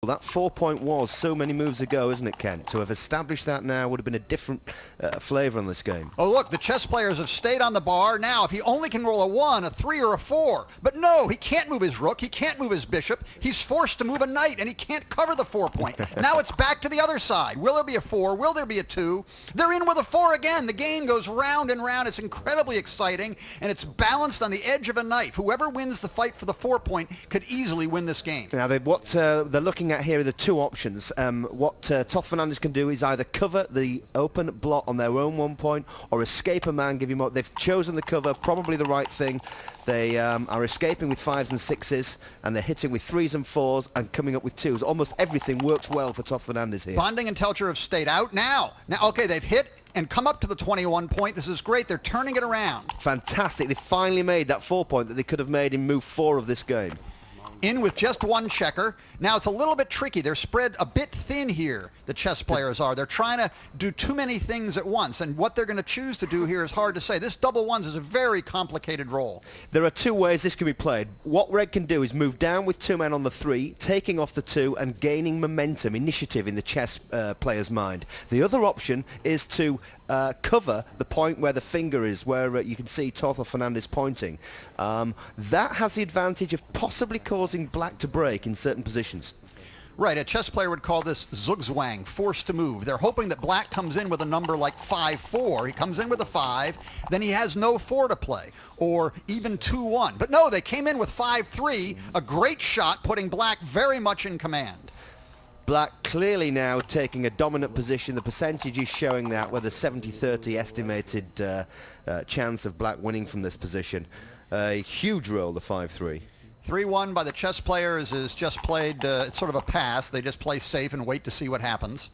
Well, that 4-point was so many moves ago, isn't it, Ken? To have established that now would have been a different flavour on this game. Oh, look, the chess players have stayed on the bar. Now, if he only can roll a 1, a 3, or a 4. But no, he can't move his rook. He can't move his bishop. He's forced to move a knight, and he can't cover the 4-point. Now it's back to the other side. Will there be a 4? Will there be a 2? They're in with a 4 again. The game goes round and round. It's incredibly exciting, and it's balanced on the edge of a knife. Whoever wins the fight for the 4-point could easily win this game. Now, what they're looking at here are the two options. What Toth Fernandez can do is either cover the open blot on their own 1 point or escape a man, give him more. They've chosen the cover, probably the right thing. They are escaping with 5s and 6s, and they're hitting with 3s and 4s and coming up with 2s. Almost everything works well for Toth Fernandez here. Bonding and Telcher have stayed out now. Okay, they've hit and come up to the 21 point. This is great. They're turning it around. Fantastic. They finally made that 4-point that they could have made in move 4 of this game. In with just one checker. Now it's a little bit tricky. They're spread a bit thin here, the chess players are. They're trying to do too many things at once, and what they're going to choose to do here is hard to say. This double 1s is a very complicated role. There are two ways this can be played. What Red can do is move down with 2 men on the 3, taking off the 2 and gaining momentum, initiative in the chess player's mind. The other option is to cover the point where the finger is, where you can see Toth Fernandez pointing. That has the advantage of possibly causing black to break in certain positions. Right, a chess player would call this zugzwang, forced to move. They're hoping that black comes in with a number like 5-4. He comes in with a 5, then he has no 4 to play, or even 2-1. But no, they came in with 5-3, a great shot, putting black very much in command. Black clearly now taking a dominant position. The percentage is showing that with a 70-30 estimated chance of black winning from this position. A huge roll, the 5-3. 3-1 by the chess players is just played, it's sort of a pass. They just play safe and wait to see what happens.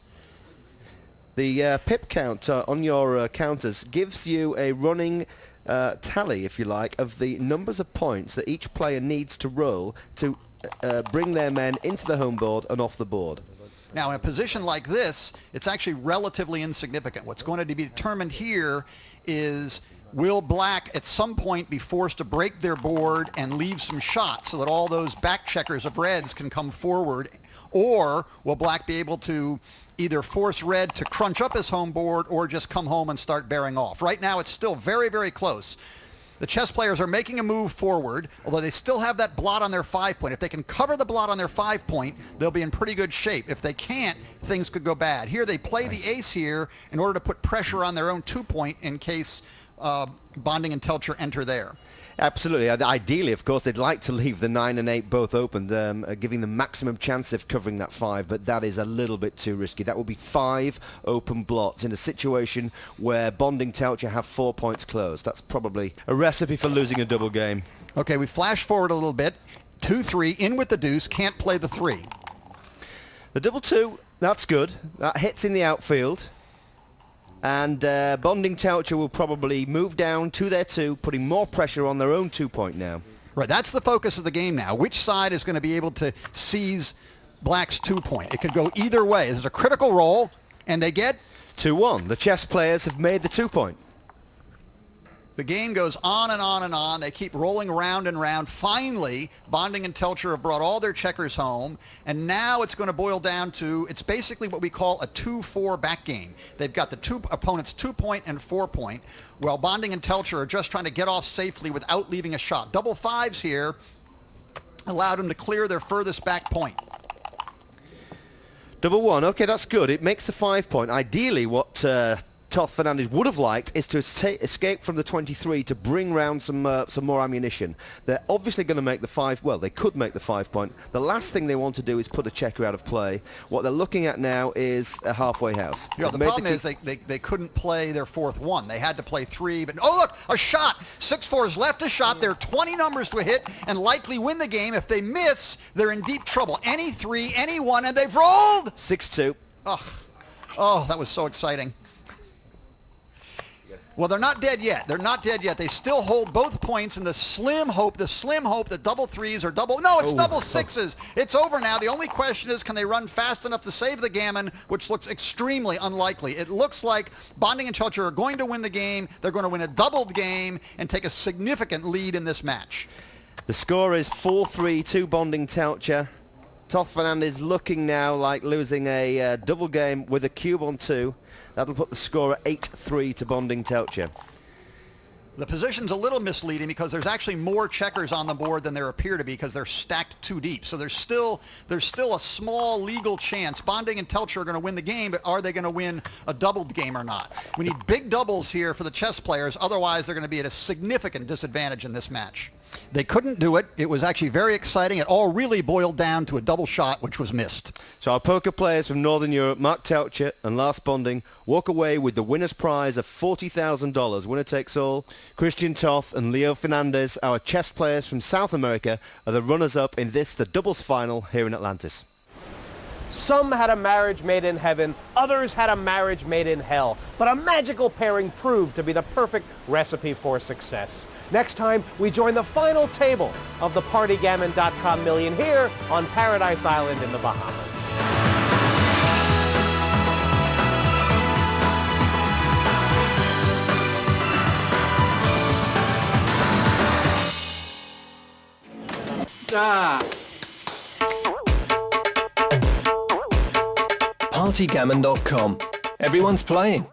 The pip count on your counters gives you a running tally, if you like, of the numbers of points that each player needs to roll to bring their men into the home board and off the board. Now, in a position like this, it's actually relatively insignificant. What's going to be determined here is, will black at some point be forced to break their board and leave some shots so that all those back checkers of reds can come forward? Or will black be able to either force red to crunch up his home board or just come home and start bearing off? Right now, it's still very, very close. The chess players are making a move forward, although they still have that blot on their 5-point. If they can cover the blot on their 5-point, they'll be in pretty good shape. If they can't, things could go bad. Here, they play the ace here in order to put pressure on their own 2-point in case Bonding and Telcher enter there. Absolutely. Ideally, of course, they'd like to leave the 9 and 8 both open, giving them maximum chance of covering that 5, but that is a little bit too risky. That will be 5 open blots in a situation where Bonding Telcher have 4 points closed. That's probably a recipe for losing a double game. Okay, we flash forward a little bit. 2-3, in with the deuce, can't play the 3. The double 2, that's good. That hits in the outfield. And Bonding Telcher will probably move down to their 2, putting more pressure on their own 2-point now. Right, that's the focus of the game now. Which side is going to be able to seize black's 2-point? It could go either way. This is a critical roll, and they get 2-1. The chess players have made the 2-point. The game goes on and on and on. They keep rolling round and round. Finally, Bonding and Telcher have brought all their checkers home, and now it's going to boil down to, it's basically what we call a 2-4 back game. They've got the two opponents' 2-point and 4-point, while Bonding and Telcher are just trying to get off safely without leaving a shot. Double 5s here allowed them to clear their furthest back point. Double 1, okay, that's good. It makes the 5-point. Ideally, what Toth Fernandez would have liked is to escape from the 23 to bring round some more ammunition. They're obviously going to make the 5, well, they could make the 5-point. The last thing they want to do is put a checker out of play. What they're looking at now is a halfway house. Yeah, the problem is they couldn't play their 4th 1. They had to play 3, but oh look, a shot! 6-4's left a shot. There are 20 numbers to hit and likely win the game. If they miss, they're in deep trouble. Any 3, any 1, and they've rolled! 6-2. Oh, that was so exciting. Well, they're not dead yet. They're not dead yet. They still hold both points in the slim hope that double 3s or double... No, it's double 6s. It's over now. The only question is, can they run fast enough to save the gammon, which looks extremely unlikely. It looks like Bonding and Telcher are going to win the game. They're going to win a doubled game and take a significant lead in this match. The score is 4-3 to Bonding Telcher. Toth Fernandez looking now like losing a double game with a cube on 2. That'll put the score at 8-3 to Bonding Telcher. The position's a little misleading because there's actually more checkers on the board than there appear to be because they're stacked too deep. So there's still a small legal chance. Bonding and Telcher are going to win the game, but are they going to win a doubled game or not? We need big doubles here for the chess players. Otherwise, they're going to be at a significant disadvantage in this match. They couldn't do it. It was actually very exciting. It all really boiled down to a double shot, which was missed. So our poker players from Northern Europe, Mark Telcher and Lars Bonding, walk away with the winner's prize of $40,000. Winner takes all. Christian Toth and Leo Fernandez, our chess players from South America, are the runners-up in this, the doubles final here in Atlantis. Some had a marriage made in heaven, others had a marriage made in hell. But a magical pairing proved to be the perfect recipe for success. Next time, we join the final table of the PartyGammon.com million here on Paradise Island in the Bahamas. PartyGammon.com. Everyone's playing.